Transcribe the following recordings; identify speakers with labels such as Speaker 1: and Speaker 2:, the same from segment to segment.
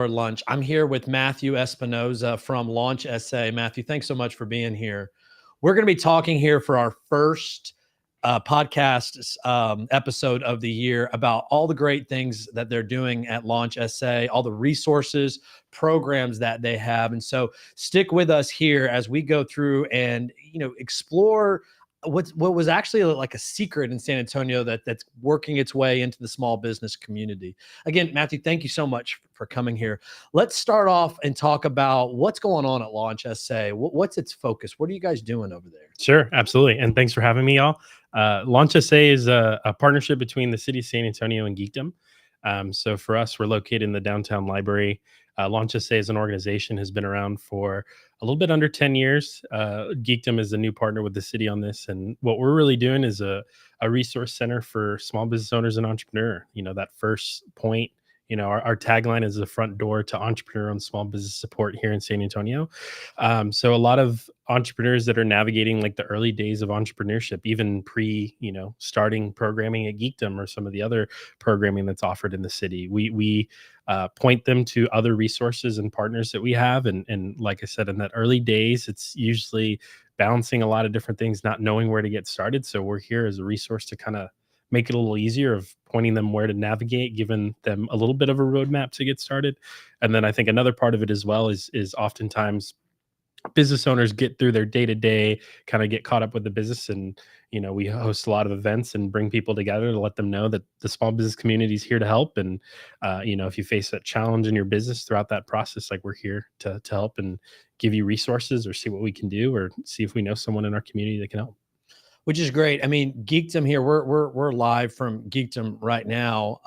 Speaker 1: for lunch. I'm here with Matthew Espinoza from Launch SA. Matthew, thanks so much for being here. We're going to be talking here for our first podcast episode of the year about all the great things that they're doing at Launch SA, all the resources, programs that they have. And so stick with us here as we go through and, explore what was actually like a secret in San Antonio that's working its way into the small business community. Again, Matthew, thank you so much for coming here. Let's start off and talk about what's going on at Launch SA. What's its focus? What are you guys doing over there?
Speaker 2: Sure, absolutely. And thanks for having me, y'all. Launch SA is a partnership between the city of San Antonio and Geekdom. So for us, we're located in the downtown library. Launch SA as an organization has been around for a little bit under 10 years. Geekdom is a new partner with the city on this. And what we're really doing is a resource center for small business owners and entrepreneur. That first point, our tagline is the front door to entrepreneur and small business support here in San Antonio. So a lot of entrepreneurs that are navigating like the early days of entrepreneurship, even starting programming at Geekdom or some of the other programming that's offered in the city, we point them to other resources and partners that we have. And like I said, in that early days, it's usually balancing a lot of different things, not knowing where to get started. So we're here as a resource to kind of make it a little easier of pointing them where to navigate, giving them a little bit of a roadmap to get started. And then I think another part of it as well is oftentimes business owners get through their day-to-day, kind of get caught up with the business. And, we host a lot of events and bring people together to let them know that the small business community is here to help. And, if you face that challenge in your business throughout that process, like we're here to help and give you resources or see what we can do or see if we know someone in our community that can help.
Speaker 1: Which is great. I mean, Geekdom here, we're live from Geekdom right now.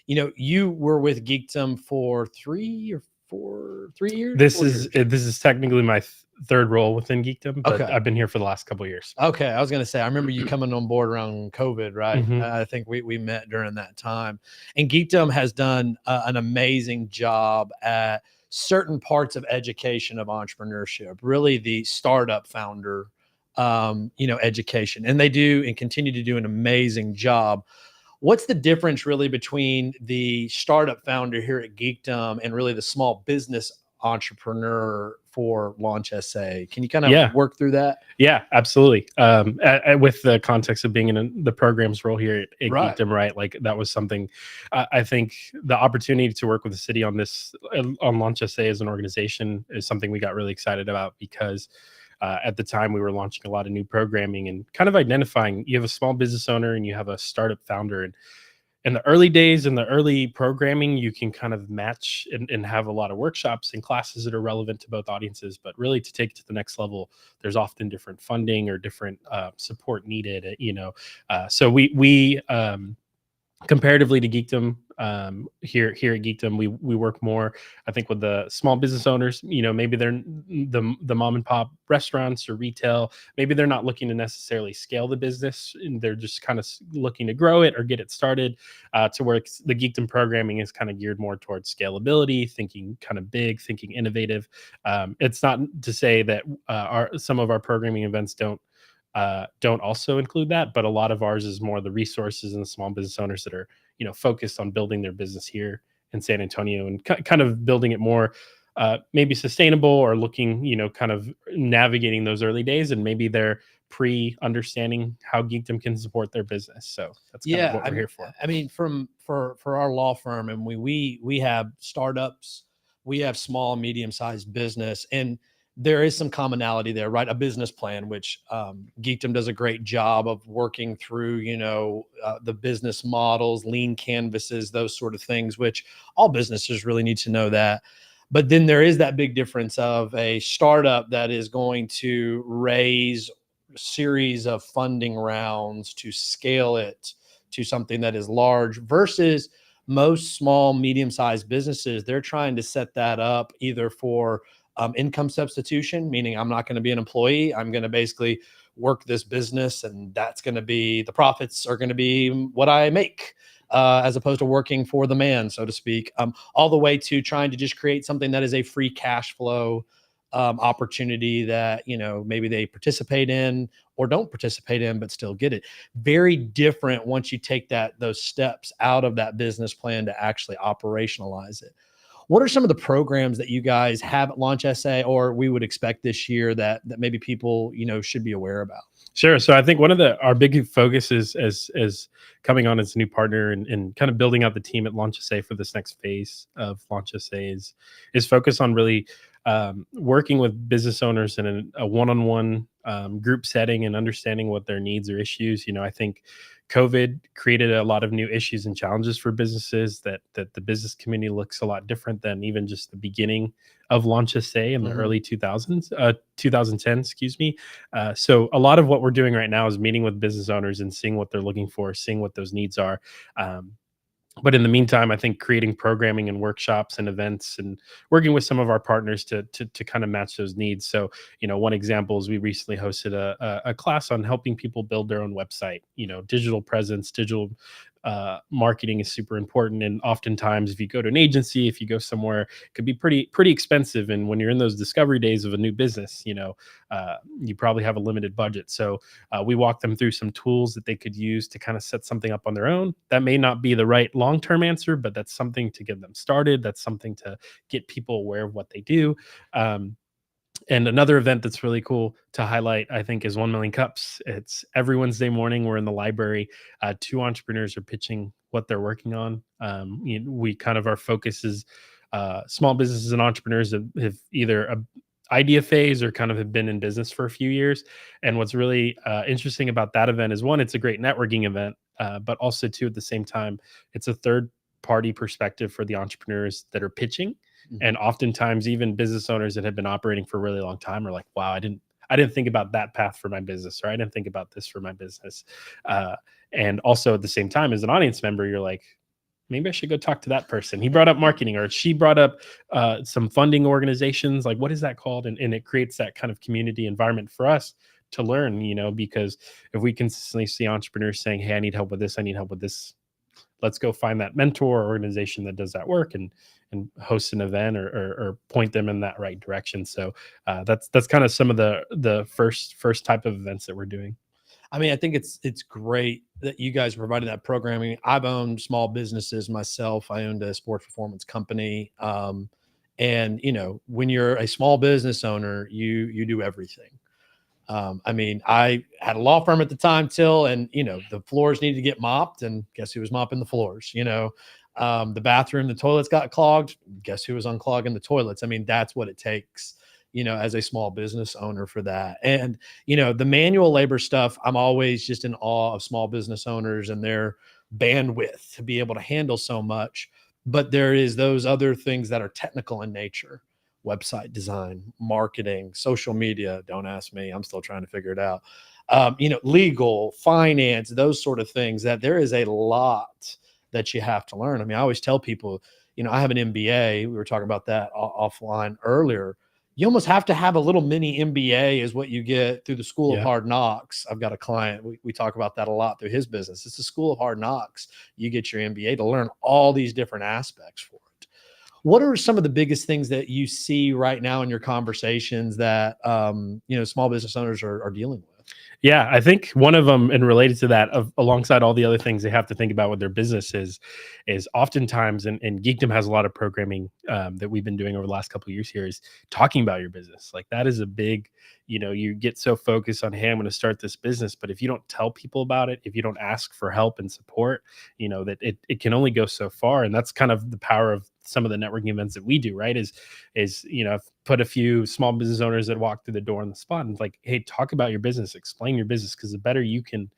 Speaker 1: You were with Geekdom for 3 years.
Speaker 2: This is technically my third role within Geekdom, but
Speaker 1: Okay.
Speaker 2: I've been here for the last couple of years.
Speaker 1: Okay, I was going to say, I remember you coming on board around COVID, right?
Speaker 2: Mhm.
Speaker 1: I think we met during that time. And Geekdom has done an amazing job at certain parts of education of entrepreneurship, really the startup founder, education. And they do and continue to do an amazing job. What's the difference really between the startup founder here at Geekdom and really the small business entrepreneur for Launch SA? Can you kind of work through that?
Speaker 2: Yeah, absolutely. With the context of being in the programs role here at
Speaker 1: Right.
Speaker 2: Geekdom, right? Like that was something. I think the opportunity to work with the city on this on Launch SA as an organization is something we got really excited about because at the time we were launching a lot of new programming and kind of identifying you have a small business owner and you have a startup founder. And in the early days and the early programming, you can kind of match and have a lot of workshops and classes that are relevant to both audiences. But really to take it to the next level, there's often different funding or different support needed, so we comparatively to Geekdom, here at Geekdom, we work more, I think, with the small business owners. Maybe they're the mom and pop restaurants or retail. Maybe they're not looking to necessarily scale the business, and they're just kind of looking to grow it or get it started. To where the Geekdom programming is kind of geared more towards scalability, thinking kind of big, thinking innovative. It's not to say that some of our programming events don't also include that, but a lot of ours is more the resources and the small business owners that are, focused on building their business here in San Antonio and kind of building it more, maybe sustainable or looking, kind of navigating those early days, and maybe they're understanding how Geekdom can support their business. So that's kind of what we're here for.
Speaker 1: I mean, for our law firm, and we have startups, we have small, medium-sized business, and there is some commonality there, right? A business plan, which Geekdom does a great job of working through, the business models, lean canvases, those sort of things, which all businesses really need to know that. But then there is that big difference of a startup that is going to raise a series of funding rounds to scale it to something that is large versus most small, medium-sized businesses. They're trying to set that up either for income substitution, meaning I'm not going to be an employee. I'm going to basically work this business, and that's going to be the profits are going to be what I make, as opposed to working for the man, so to speak, all the way to trying to just create something that is a free cash flow opportunity that, maybe they participate in or don't participate in, but still get it. Very different once you take those steps out of that business plan to actually operationalize it. What are some of the programs that you guys have at Launch SA, or we would expect this year that maybe people should be aware about?
Speaker 2: Sure. So I think one of our big focuses as coming on as a new partner and kind of building out the team at Launch SA for this next phase of Launch SA is focus on really working with business owners in a one-on-one group setting and understanding what their needs or issues. I think COVID created a lot of new issues and challenges for businesses that the business community looks a lot different than even just the beginning of Launch SA in the early 2010, excuse me. So a lot of what we're doing right now is meeting with business owners and seeing what they're looking for, seeing what those needs are. But in the meantime, I think creating programming and workshops and events and working with some of our partners to kind of match those needs. So, one example is we recently hosted a class on helping people build their own website. Digital presence, digital marketing is super important. And oftentimes, if you go to an agency, if you go somewhere, it could be pretty expensive. And when you're in those discovery days of a new business, you probably have a limited budget. So we walk them through some tools that they could use to kind of set something up on their own. That may not be the right long-term answer, but that's something to get them started. That's something to get people aware of what they do. And another event that's really cool to highlight, I think, is 1 Million Cups. It's every Wednesday morning. We're in the library. Two entrepreneurs are pitching what they're working on. We kind of, our focus is small businesses and entrepreneurs that have either a idea phase or kind of have been in business for a few years. And what's really interesting about that event is, one, it's a great networking event, but also, two, at the same time, it's a third party perspective for the entrepreneurs that are pitching. And oftentimes, even business owners that have been operating for a really long time are like, wow, I didn't think about that path for my business, or I didn't think about this for my business. And also at the same time, as an audience member, you're like, maybe I should go talk to that person. He brought up marketing, or she brought up some funding organizations. Like, what is that called? And it creates that kind of community environment for us to learn, because if we consistently see entrepreneurs saying, hey, I need help with this, I need help with this, let's go find that mentor or organization that does that work and host an event or point them in that right direction. So that's kind of some of the first type of events that we're doing.
Speaker 1: I mean, I think it's great that you guys provided that programming. I've owned small businesses myself. I owned a sports performance company. And when you're a small business owner, you do everything. I mean, I had a law firm at the time, and the floors needed to get mopped, and guess who was mopping the floors? The bathroom, the toilets got clogged. Guess who was unclogging the toilets? I mean, that's what it takes, as a small business owner for that. And, the manual labor stuff, I'm always just in awe of small business owners and their bandwidth to be able to handle so much. But there is those other things that are technical in nature: website design, marketing, social media. Don't ask me. I'm still trying to figure it out. Legal, finance, those sort of things, that there is a lot that you have to learn. I mean, I always tell people, I have an MBA. We were talking about that offline earlier. You almost have to have a little mini MBA is what you get through the School of Hard Knocks. I've got a client. We talk about that a lot through his business. It's the School of Hard Knocks. You get your MBA to learn all these different aspects for it. What are some of the biggest things that you see right now in your conversations that, small business owners are dealing with?
Speaker 2: Yeah, I think one of them, and related to that, alongside all the other things they have to think about with their business is oftentimes, and Geekdom has a lot of programming that we've been doing over the last couple of years here, is talking about your business. Like, that is a big, you get so focused on, hey, I'm going to start this business, but if you don't tell people about it, if you don't ask for help and support, that it can only go so far. And that's kind of the power of some of the networking events that we do, right? Is I've put a few small business owners that walk through the door on the spot and like, hey, talk about your business, explain your business, because the better you can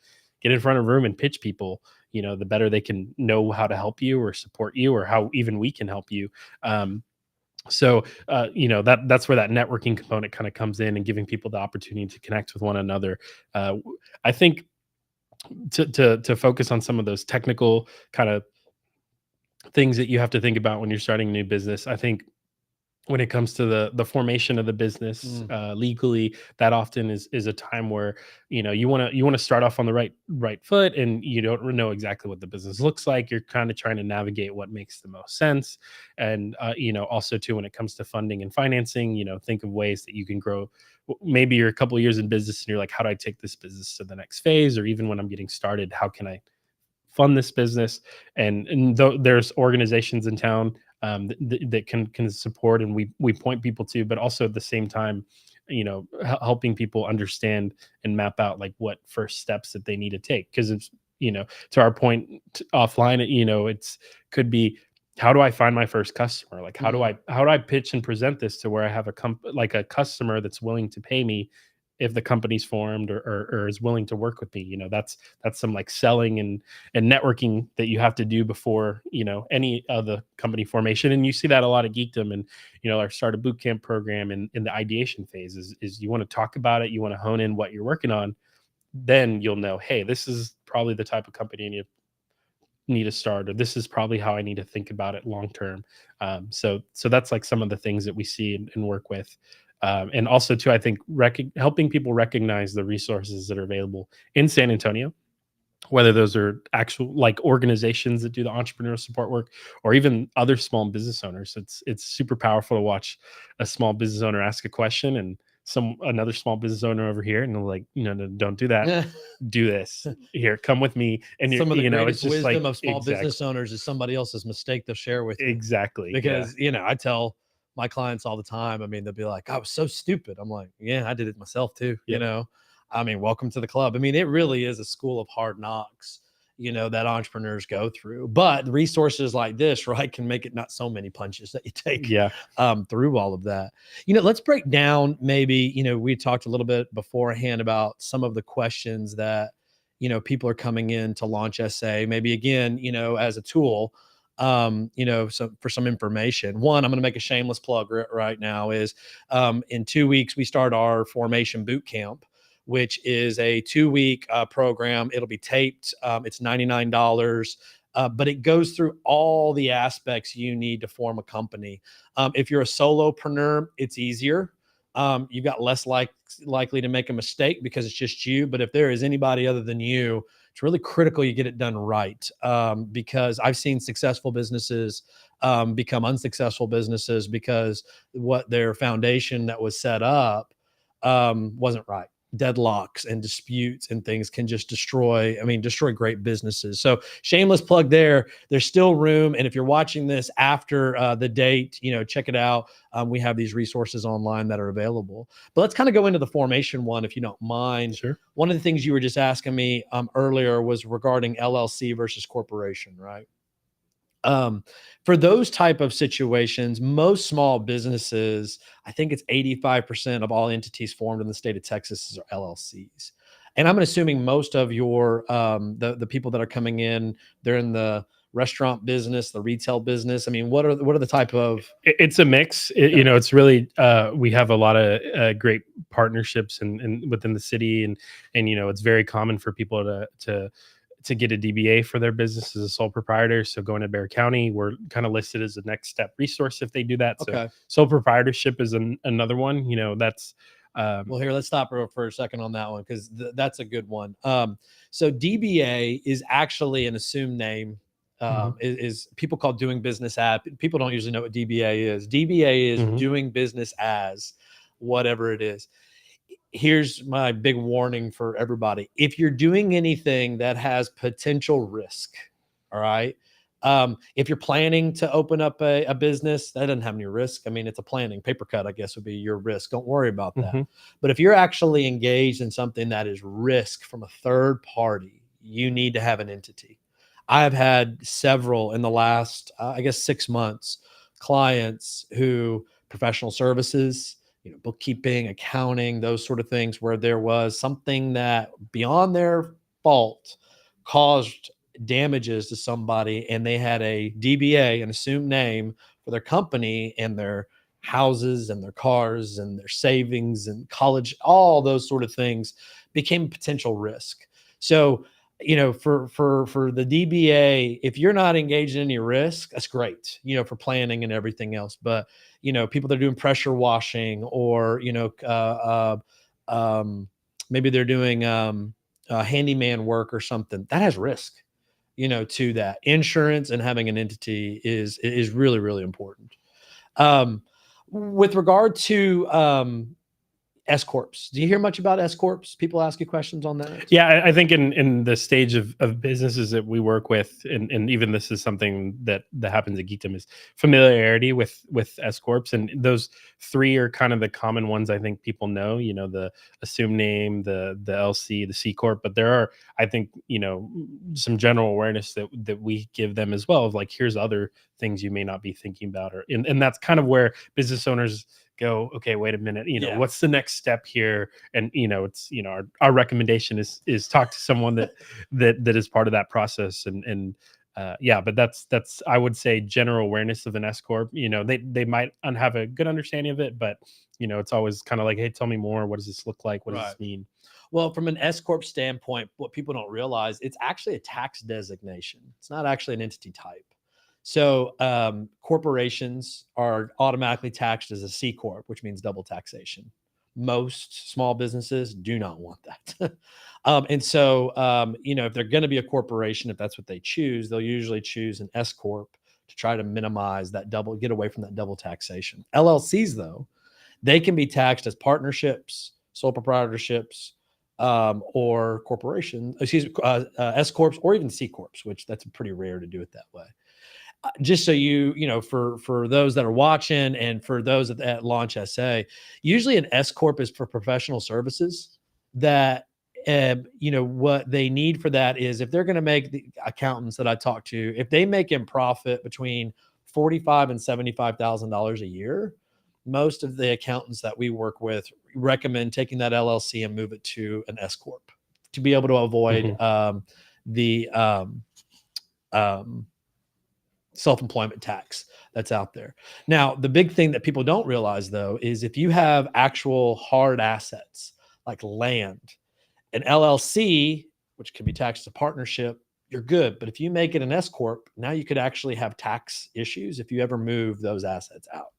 Speaker 2: get in front of a room and pitch people, the better they can know how to help you or support you, or how even we can help you. So that's where that networking component kind of comes in, and giving people the opportunity to connect with one another. I think to focus on some of those technical kind of things that you have to think about when you're starting a new business. I think when it comes to the formation of the business legally, that often is a time where you want to start off on the right foot, and you don't know exactly what the business looks like. You're kind of trying to navigate what makes the most sense, and also too, when it comes to funding and financing, think of ways that you can grow. Maybe you're a couple of years in business and you're like, how do I take this business to the next phase? Or even when I'm getting started, how can I fund this business? And there's organizations in town. that can support, and we point people to, but also at the same time, helping people understand and map out like what first steps that they need to take. Because it's, to our point offline, it's could be, how do I find my first customer? Like, how do I pitch and present this to where I have like a customer that's willing to pay me if the company's formed, or is willing to work with me. That's some like selling and networking that you have to do before, any of the company formation. And you see that a lot of Geekdom, and our startup boot camp program, and in the ideation phase is you want to talk about it, you want to hone in what you're working on, then you'll know, hey, this is probably the type of company I need to start, or this is probably how I need to think about it long term. So that's like some of the things that we see and work with. And also too, I think helping people recognize the resources that are available in San Antonio, whether those are actual like organizations that do the entrepreneurial support work, or even other small business owners. It's super powerful to watch a small business owner ask a question, and another small business owner over here, and they're like, no, don't do that. Do this. Here, come with me. And
Speaker 1: Some of the greatest
Speaker 2: it's just
Speaker 1: wisdom
Speaker 2: like,
Speaker 1: of small business owners is somebody else's mistake they'll share with you.
Speaker 2: Exactly.
Speaker 1: Because I tell my clients all the time, I mean, they'll be like, I was so stupid. I'm like, yeah, I did it myself too.
Speaker 2: Yep.
Speaker 1: I mean, welcome to the club. I mean, it really is a school of hard knocks, that entrepreneurs go through. But resources like this, right, can make it not so many punches that you take through all of that. Let's break down maybe, we talked a little bit beforehand about some of the questions that, people are coming in to Launch SA, maybe again, as a tool. So for some information, one, I'm going to make a shameless plug right now is in 2 weeks, we start our formation boot camp, which is a 2-week program. It'll be taped. It's $99. But it goes through all the aspects you need to form a company. If you're a solopreneur, it's easier. You've got less likely to make a mistake because it's just you. But if there is anybody other than you, it's really critical you get it done right, because I've seen successful businesses become unsuccessful businesses because what their foundation that was set up wasn't right. Deadlocks and disputes and things can just destroy great businesses. So shameless plug there. There's still room. And if you're watching this after the date, check it out. We have these resources online that are available. But let's kind of go into the formation one, if you don't mind.
Speaker 2: Sure.
Speaker 1: One of the things you were just asking me earlier was regarding LLC versus corporation, right? For those type of situations, most small businesses, I think it's 85% of all entities formed in the state of Texas are LLCs. And I'm assuming most of your the people that are coming in, they're in the restaurant business, the retail business. I mean, what are the type of?
Speaker 2: It's a mix. It's really we have a lot of great partnerships and within the city, and it's very common for people to get a DBA for their business as a sole proprietor. So going to Bexar County, we're kind of listed as a next step resource if they do that. So sole proprietorship is another one. That's
Speaker 1: well, here, let's stop for a second on that one, because that's a good one. So DBA is actually an assumed name. Is people call doing business as. People don't usually know what DBA is. DBA is doing business as whatever it is. Here's my big warning for everybody. If you're doing anything that has potential risk, all right, if you're planning to open up a business, that doesn't have any risk. I mean, it's a planning. Paper cut, I guess, would be your risk. Don't worry about that. But if you're actually engaged in something that is risk from a third party, you need to have an entity. I've had several in the last, 6 months, clients who professional services, bookkeeping, accounting, those sort of things, where there was something that beyond their fault caused damages to somebody, and they had a DBA, an assumed name for their company and their houses and their cars and their savings and college, all those sort of things became a potential risk. So, for the DBA, if you're not engaged in any risk, that's great, for planning and everything else. But, people that are doing pressure washing, or, maybe they're doing handyman work or something, that has risk, to that. Insurance and having an entity is really, really important. With regard to S corps. Do you hear much about S corps? People ask you questions on that.
Speaker 2: Yeah, I think in the stage of businesses that we work with, and even this is something that happens at Geekdom, is familiarity with S corps, and those three are kind of the common ones I think people know. The assumed name, the LC, the C corp, but there are, I think, some general awareness that we give them as well, of like, here's other things you may not be thinking about, and that's kind of where business owners go, okay, wait a minute,
Speaker 1: Yeah.
Speaker 2: what's the next step here? And it's our recommendation is talk to someone that is part of that process. And yeah, but that's I would say general awareness of an S corp. They might have a good understanding of it, but it's always kind of like, hey, tell me more. What does this look like? What does
Speaker 1: Right.
Speaker 2: this mean?
Speaker 1: Well, from an S corp standpoint, what people don't realize, it's actually a tax designation. It's not actually an entity type. So corporations are automatically taxed as a C corp, which means double taxation. Most small businesses do not want that. And so, if they're going to be a corporation, if that's what they choose, they'll usually choose an S corp to try to minimize that get away from that double taxation. LLCs, though, they can be taxed as partnerships, sole proprietorships, or corporations, S corps, or even C corps, which that's pretty rare to do it that way. Just so for those that are watching, and for those at Launch SA, usually an S corp is for professional services. That what they need for that is, if they're going to make, the accountants that I talk to, if they make in profit between $45,000 and $75,000 a year, most of the accountants that we work with recommend taking that LLC and move it to an S corp to be able to avoid the self-employment tax that's out there. Now, the big thing that people don't realize, though, is if you have actual hard assets like land, an LLC, which can be taxed as a partnership, you're good. But if you make it an S corp, now you could actually have tax issues if you ever move those assets out.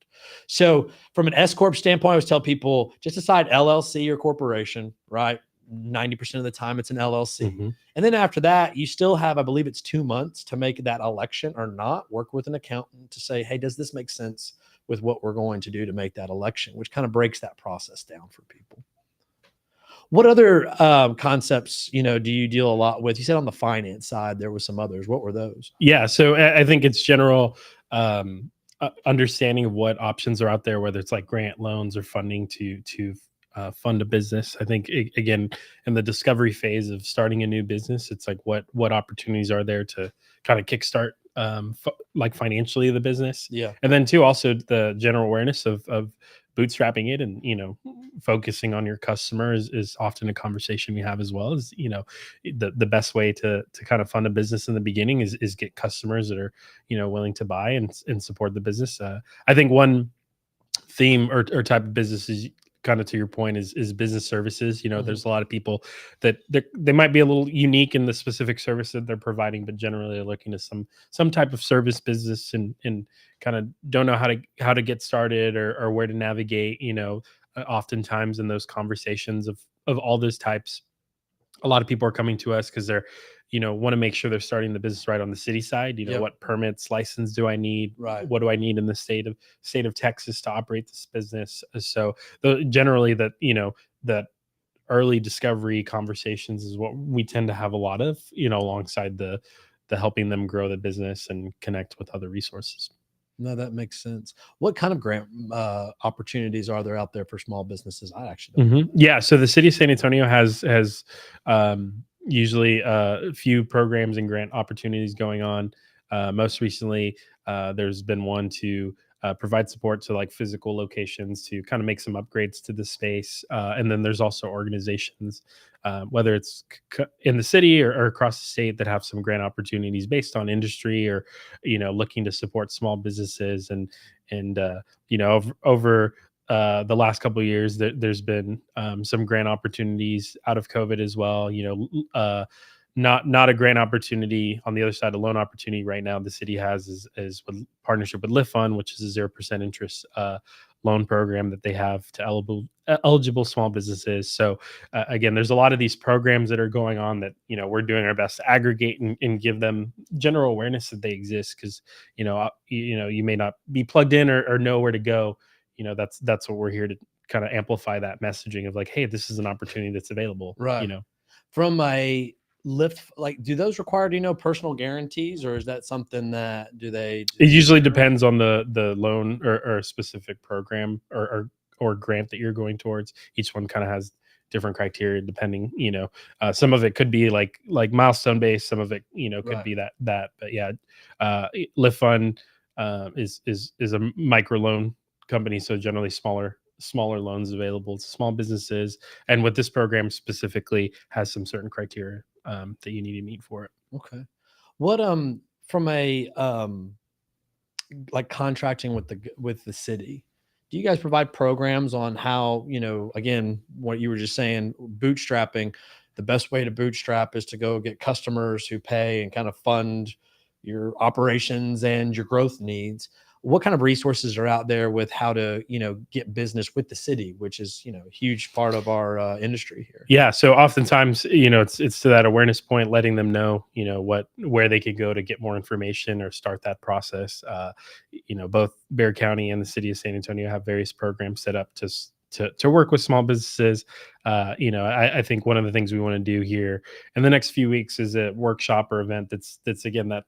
Speaker 1: So from an S corp standpoint, I always tell people, just decide LLC or corporation, right? 90% of the time it's an LLC. And then after that, you still have, I believe it's 2 months to make that election or not. Work with an accountant to say, hey, does this make sense with what we're going to do to make that election, which kind of breaks that process down for people. What other concepts, do you deal a lot with? You said on the finance side, there was some others. What were those?
Speaker 2: Yeah. So I think it's general understanding of what options are out there, whether it's like grant, loans, or funding to fund a business. I think again, in the discovery phase of starting a new business, it's like what opportunities are there to kind of kickstart like financially the business.
Speaker 1: Yeah.
Speaker 2: And then too, also the general awareness of bootstrapping it, and focusing on your customer is often a conversation we have as well. Is the best way to kind of fund a business in the beginning is get customers that are willing to buy and support the business. I think one theme or type of business is kind of to your point is business services. There's a lot of people that they might be a little unique in the specific service that they're providing, but generally they're looking to some type of service business and kind of don't know how to get started or where to navigate. Oftentimes in those conversations of all those types, a lot of people are coming to us because they're want to make sure they're starting the business right on the city side.
Speaker 1: Yep.
Speaker 2: What permits, license do I need?
Speaker 1: Right.
Speaker 2: What do I need in the state of Texas to operate this business? So generally that early discovery conversations is what we tend to have a lot of, alongside the helping them grow the business and connect with other resources.
Speaker 1: No, that makes sense. What kind of grant opportunities are there out there for small businesses? I actually don't know.
Speaker 2: Yeah, so the city of San Antonio has usually a few programs and grant opportunities going on. Most recently, there's been one to provide support to like physical locations to kind of make some upgrades to the space. And then there's also organizations, whether it's in the city or across the state, that have some grant opportunities based on industry or, looking to support small businesses. And over the last couple of years, there's been some grant opportunities out of COVID as well. Not a grant opportunity on the other side, a loan opportunity right now the city has is with partnership with Lift Fund, which is a 0% interest loan program that they have to eligible small businesses. So again, there's a lot of these programs that are going on that we're doing our best to aggregate and give them general awareness that they exist, because you may not be plugged in or know where to go. That's what we're here to kind of amplify that messaging of like, hey, this is an opportunity that's available.
Speaker 1: Right. From a lift, like, do those require, personal guarantees, or is that something that
Speaker 2: It usually depends on the loan or specific program or grant that you're going towards. Each one kind of has different criteria depending. Some of it could be like milestone based. Some of it could
Speaker 1: Right.
Speaker 2: be that. But yeah, Lift Fund is a micro loan company, so generally smaller loans available to small businesses. And with this program specifically, has some certain criteria that you need to meet for it.
Speaker 1: Okay. What from a like contracting with the city, do you guys provide programs on how, again, what you were just saying, bootstrapping? The best way to bootstrap is to go get customers who pay and kind of fund your operations and your growth needs. What kind of resources are out there with how to, get business with the city, which is, a huge part of our industry here?
Speaker 2: Yeah, so oftentimes, it's to that awareness point, letting them know, where they could go to get more information or start that process. Both Bexar County and the city of San Antonio have various programs set up to work with small businesses. I think one of the things we want to do here in the next few weeks is a workshop or event that's again that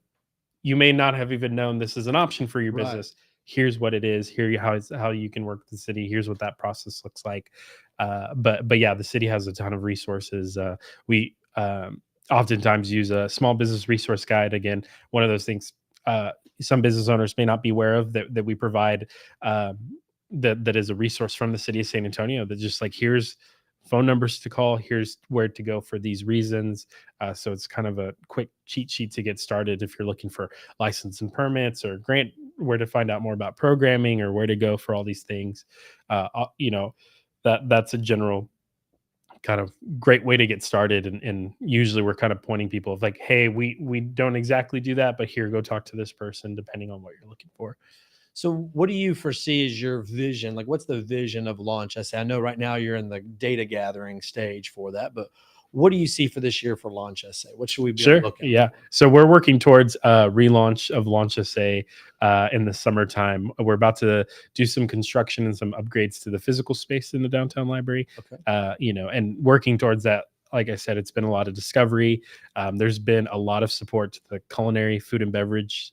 Speaker 2: you may not have even known this is an option for your
Speaker 1: Right.
Speaker 2: business. Here's what it is. Here how you can work with the city. Here's what that process looks like. But yeah, the city has a ton of resources. We oftentimes use a small business resource guide. Again, one of those things some business owners may not be aware of that we provide. That is a resource from the city of San Antonio that just like here's phone numbers to call, here's where to go for these reasons. So it's kind of a quick cheat sheet to get started if you're looking for license and permits or grant, where to find out more about programming or where to go for all these things. That's a general kind of great way to get started. And usually we're kind of pointing people of like, hey, we don't exactly do that, but here, go talk to this person depending on what you're looking for.
Speaker 1: So what do you foresee as your vision? Like, what's the vision of Launch SA? I know right now you're in the data gathering stage for that, but what do you see for this year for Launch SA? What should we be
Speaker 2: Sure.
Speaker 1: looking
Speaker 2: Yeah.
Speaker 1: for?
Speaker 2: So we're working towards a relaunch of Launch SA in the summertime. We're about to do some construction and some upgrades to the physical space in the downtown library.
Speaker 1: Okay.
Speaker 2: And working towards that. Like I said, it's been a lot of discovery. There's been a lot of support to the culinary, food and beverage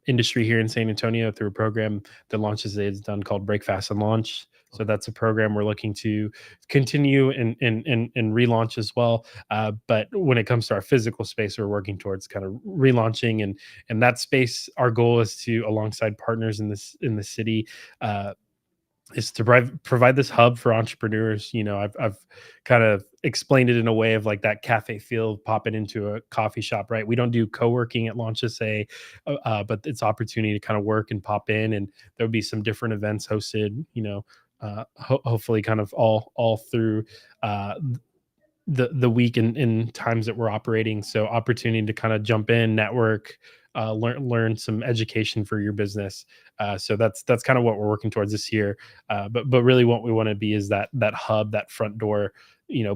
Speaker 2: industry here in San Antonio through a program that Launches has done called Break Fast and Launch. So that's a program we're looking to continue and relaunch as well. But when it comes to our physical space, we're working towards kind of relaunching and that space. Our goal is to, alongside partners in the city, is to provide this hub for entrepreneurs. I've kind of explained it in a way of like that cafe feel, popping into a coffee shop, right? We don't do co-working at Launch SA, but it's opportunity to kind of work and pop in, and there'll be some different events hosted, hopefully kind of all through the week and in times that we're operating. So opportunity to kind of jump in, network, learn some education for your business. So that's kind of what we're working towards this year. But really what we want to be is that hub, that front door,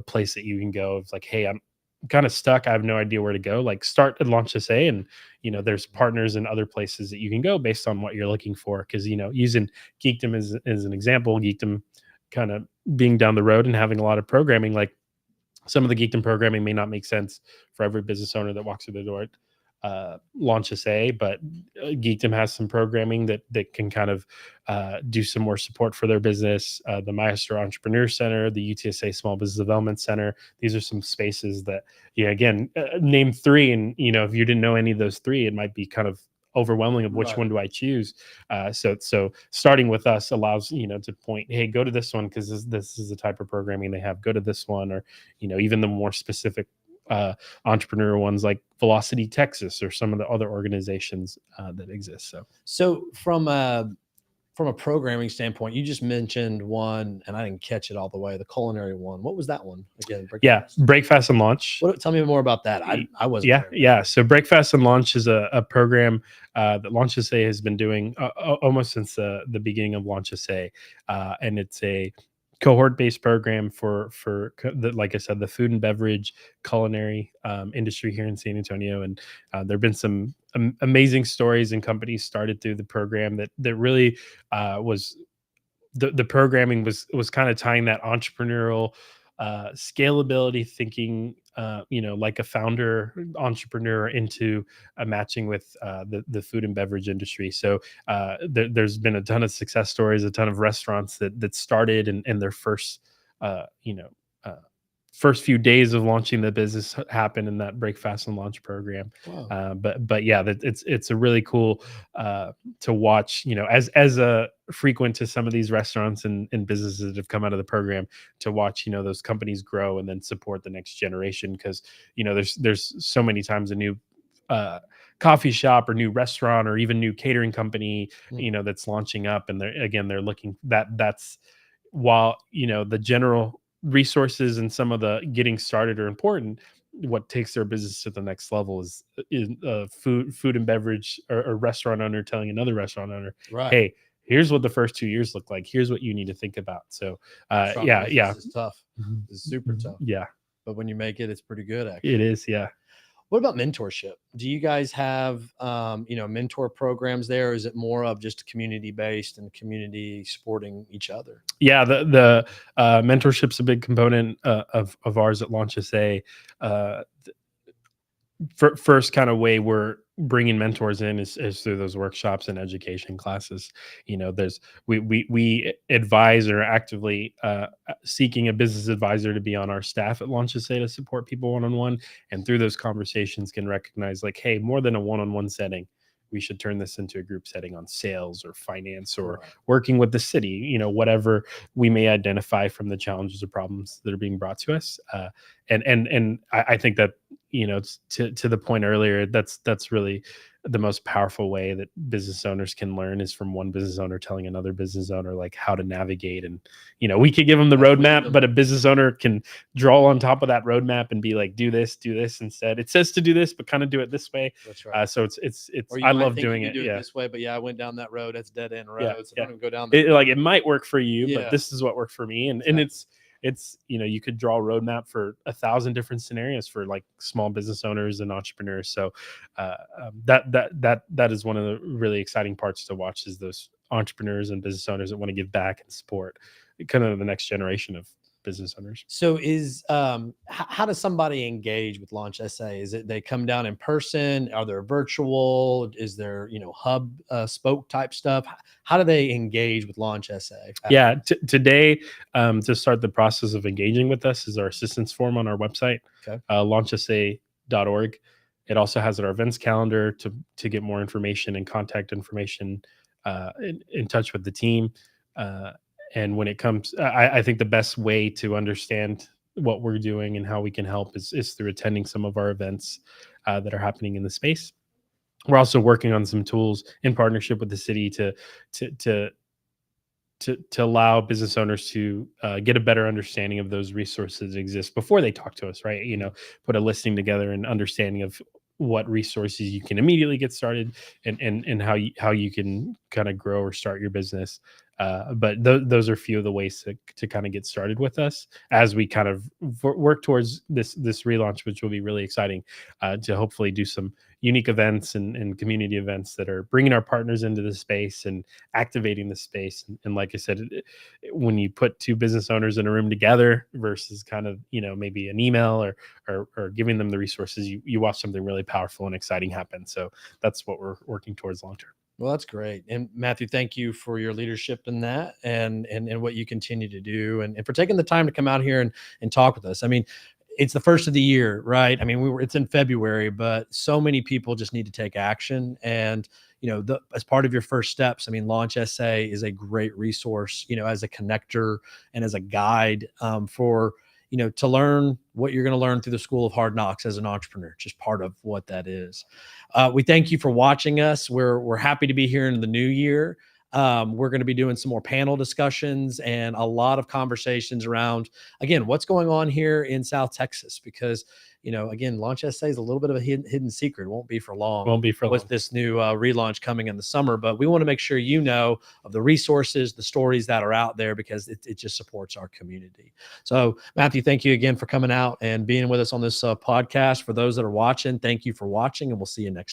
Speaker 2: place that you can go. It's like, hey, I'm kind of stuck. I have no idea where to go. Like, start at Launch SA, and there's partners in other places that you can go based on what you're looking for. Because using Geekdom as an example, Geekdom kind of being down the road and having a lot of programming, like some of the Geekdom programming may not make sense for every business owner that walks through the door at Launch SA, but Geekdom has some programming that can kind of do some more support for their business. The Maestro Entrepreneur Center, the UTSA Small Business Development Center. These are some spaces that, again, name three, and if you didn't know any of those three, it might be kind of overwhelming of which
Speaker 1: Right.
Speaker 2: one do I choose. So starting with us allows to point, hey, go to this one because this is the type of programming they have. Go to this one, or even the more specific entrepreneur ones like Velocity Texas or some of the other organizations that exist.
Speaker 1: So from a programming standpoint, you just mentioned one, and I didn't catch it all the way. The culinary one. What was that one again?
Speaker 2: Break Fast and Launch.
Speaker 1: Tell me more about that. I wasn't.
Speaker 2: Yeah. So Break Fast and Launch is a program that Launch SA has been doing almost since the beginning of Launch SA, and it's a cohort-based program for like I said, the food and beverage culinary industry here in San Antonio. And there have been some amazing stories and companies started through the program that really was the programming was kind of tying that entrepreneurial scalability thinking, like a founder entrepreneur into matching with the food and beverage industry. So there's been a ton of success stories, a ton of restaurants that started and their first, uh, you know, uh, first few days of launching the business happened in that break fast and launch program.
Speaker 1: Wow.
Speaker 2: But yeah, it's a really cool to watch, as a frequent to some of these restaurants and businesses that have come out of the program, to watch, those companies grow and then support the next generation. Because, there's so many times a new uh, coffee shop or new restaurant or even new catering company,
Speaker 1: Mm.
Speaker 2: that's launching up, and they're looking that's while, the general resources and some of the getting started are important. What takes their business to the next level is food and beverage, or restaurant owner telling another restaurant owner,
Speaker 1: Right.
Speaker 2: hey, here's what the first 2 years look like, here's what you need to think about. So
Speaker 1: Restaurant
Speaker 2: yeah.
Speaker 1: business is tough.
Speaker 2: Mhm.
Speaker 1: It's super
Speaker 2: Mhm.
Speaker 1: tough.
Speaker 2: Yeah,
Speaker 1: But when you make it, it's pretty good
Speaker 2: it
Speaker 1: actually.
Speaker 2: is. Yeah.
Speaker 1: What about mentorship? Do you guys have mentor programs there? Or is it more of just community based and community supporting each other?
Speaker 2: Yeah, the mentorship's a big component of ours at Launch SA. uh, First kind of way we're bringing mentors in is through those workshops and education classes. There's we advise or actively seeking a business advisor to be on our staff at Launch SA to support people one-on-one, and through those conversations can recognize, like, hey, more than a one-on-one setting, we should turn this into a group setting on sales or finance or
Speaker 1: Right.
Speaker 2: working with the city, whatever we may identify from the challenges or problems that are being brought to us. And I think that, to the point earlier, that's really the most powerful way that business owners can learn, is from one business owner telling another business owner, like, how to navigate. And we could give them the
Speaker 1: That's
Speaker 2: roadmap,
Speaker 1: wisdom.
Speaker 2: but a business owner can draw on top of that roadmap and be like, do this instead. It says to do this, but kind of do it this way.
Speaker 1: That's right.
Speaker 2: So it's
Speaker 1: Or you
Speaker 2: I
Speaker 1: might
Speaker 2: love
Speaker 1: think you
Speaker 2: doing
Speaker 1: could
Speaker 2: it.
Speaker 1: do it
Speaker 2: Yeah.
Speaker 1: this way, but yeah, I went down that road. That's dead end
Speaker 2: Yeah,
Speaker 1: road. So
Speaker 2: yeah.
Speaker 1: don't even go down that
Speaker 2: Like,
Speaker 1: road.
Speaker 2: it might work for you, but
Speaker 1: Yeah,
Speaker 2: this is what worked for me. And
Speaker 1: exactly.
Speaker 2: it's you could draw a roadmap for 1,000 different scenarios for, like, small business owners and entrepreneurs. So that is one of the really exciting parts to watch, is those entrepreneurs and business owners that want to give back and support kind of the next generation of business owners.
Speaker 1: So is how does somebody engage with Launch SA? Is it they come down in person? Are there virtual? Is there hub spoke type stuff? How do they engage with Launch SA?
Speaker 2: Yeah, today, to start the process of engaging with us, is our assistance form on our website,
Speaker 1: Okay.
Speaker 2: launchsa.org. It also has our events calendar to get more information and contact information, in touch with the team. Uh, and when it comes, I think the best way to understand what we're doing and how we can help is through attending some of our events that are happening in the space. We're also working on some tools in partnership with the city to to to allow business owners to get a better understanding of those resources that exist before they talk to us, right? Put a listing together and understanding of what resources you can immediately get started, and how you can kind of grow or start your business. But those are a few of the ways to kind of get started with us as we kind of work towards this relaunch, which will be really exciting, to hopefully do some unique events and community events that are bringing our partners into the space and activating the space. And like I said, when you put two business owners in a room together versus kind of, maybe an email or giving them the resources, you watch something really powerful and exciting happen. So that's what we're working towards long term.
Speaker 1: Well, that's great. And Matthew, thank you for your leadership in that and what you continue to do and for taking the time to come out here and talk with us. I mean, it's the first of the year, right? I mean, it's in February, but so many people just need to take action. And, as part of your first steps, I mean, Launch SA is a great resource, as a connector and as a guide for, to learn what you're going to learn through the School of Hard Knocks as an entrepreneur, just part of what that is. We thank you for watching us. We're happy to be here in the new year. We're going to be doing some more panel discussions and a lot of conversations around, again, what's going on here in South Texas, because, again, Launch SA is a little bit of a hidden secret. It won't be for long
Speaker 2: Won't be for
Speaker 1: with
Speaker 2: long.
Speaker 1: this new relaunch coming in the summer, but we want to make sure of the resources, the stories that are out there, because it just supports our community. So Matthew, thank you again for coming out and being with us on this podcast. For those that are watching, thank you for watching, and we'll see you next